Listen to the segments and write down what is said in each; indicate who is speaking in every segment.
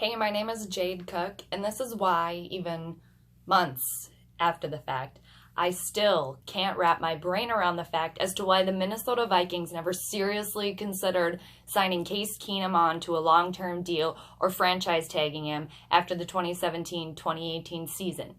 Speaker 1: Hey, my name is Jade Cook, and this is why, even months after the fact, I still can't wrap my brain around the fact as to why the Minnesota Vikings never seriously considered signing Case Keenum on to a long-term deal or franchise tagging him after the 2017-2018 season.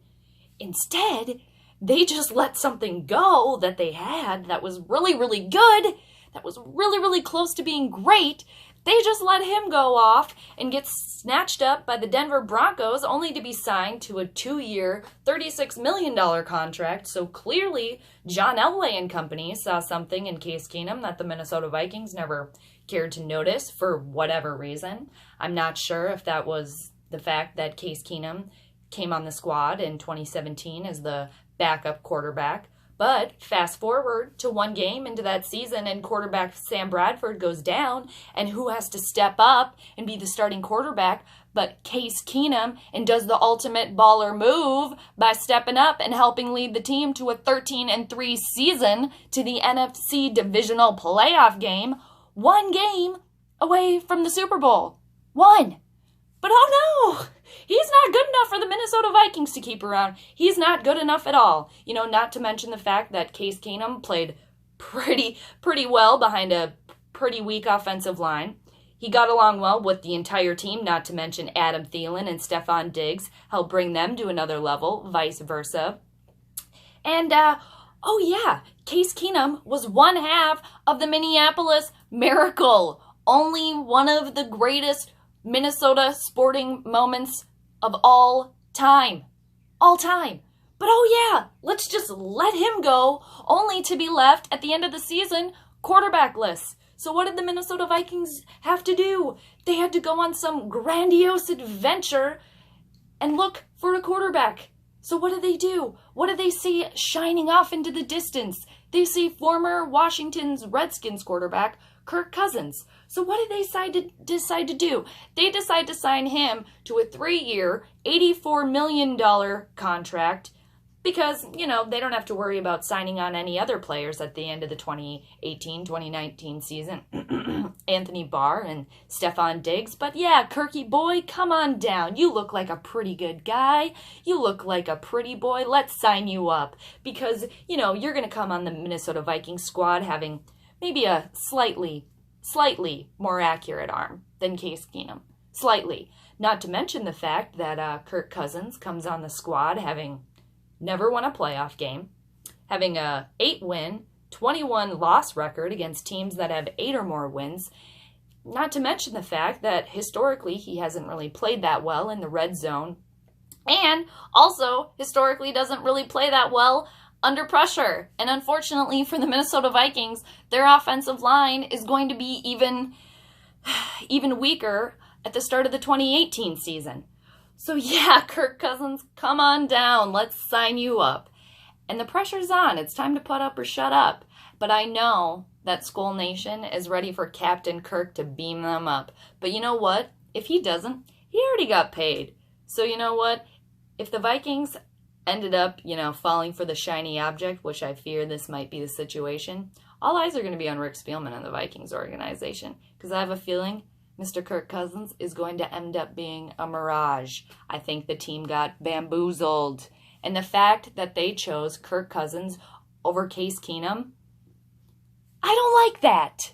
Speaker 1: Instead, they just let something go that they had that was really, really good, that was really, really close to being great. They just let him go off and get snatched up by the Denver Broncos only to be signed to a 2-year, $36 million contract. So clearly, John Elway and company saw something in Case Keenum that the Minnesota Vikings never cared to notice for whatever reason. I'm not sure if that was the fact that Case Keenum came on the squad in 2017 as the backup quarterback. But fast forward to one game into that season and quarterback Sam Bradford goes down, and who has to step up and be the starting quarterback but Case Keenum, and does the ultimate baller move by stepping up and helping lead the team to a 13-3 season to the NFC divisional playoff game, one game away from the Super Bowl. One. But oh no! He's not good enough for the Minnesota Vikings to keep around. He's not good enough at all. Not to mention the fact that Case Keenum played pretty well behind a pretty weak offensive line. He got along well with the entire team, not to mention Adam Thielen and Stephon Diggs helped bring them to another level, vice versa. And, Case Keenum was one half of the Minneapolis Miracle. Only one of the greatest Minnesota sporting moments of all time. All time. But let's just let him go, only to be left at the end of the season quarterbackless. So what did the Minnesota Vikings have to do? They had to go on some grandiose adventure and look for a quarterback. So what do? What do they see shining off into the distance? They see former Washington's Redskins quarterback, Kirk Cousins. So what did they decide to do? They decide to sign him to a 3-year, $84 million contract because, they don't have to worry about signing on any other players at the end of the 2018-2019 season. Anthony Barr and Stephon Diggs. But yeah, Kirky boy, come on down. You look like a pretty good guy. You look like a pretty boy. Let's sign you up because, you're going to come on the Minnesota Vikings squad having maybe a slightly more accurate arm than Case Keenum. Slightly. Not to mention the fact that Kirk Cousins comes on the squad having never won a playoff game, having a 8-win, 21-loss record against teams that have 8 or more wins. Not to mention the fact that historically he hasn't really played that well in the red zone, and also historically doesn't really play that well under pressure. And unfortunately for the Minnesota Vikings, their offensive line is going to be even weaker at the start of the 2018 season. So yeah, Kirk Cousins, come on down. Let's sign you up. And the pressure's on. It's time to put up or shut up. But I know that Skull Nation is ready for Captain Kirk to beam them up. But you know what? If he doesn't, he already got paid. So you know what? If the Vikings ended up, falling for the shiny object, which I fear this might be the situation, all eyes are going to be on Rick Spielman and the Vikings organization, because I have a feeling Mr. Kirk Cousins is going to end up being a mirage. I think the team got bamboozled. And the fact that they chose Kirk Cousins over Case Keenum, I don't like that.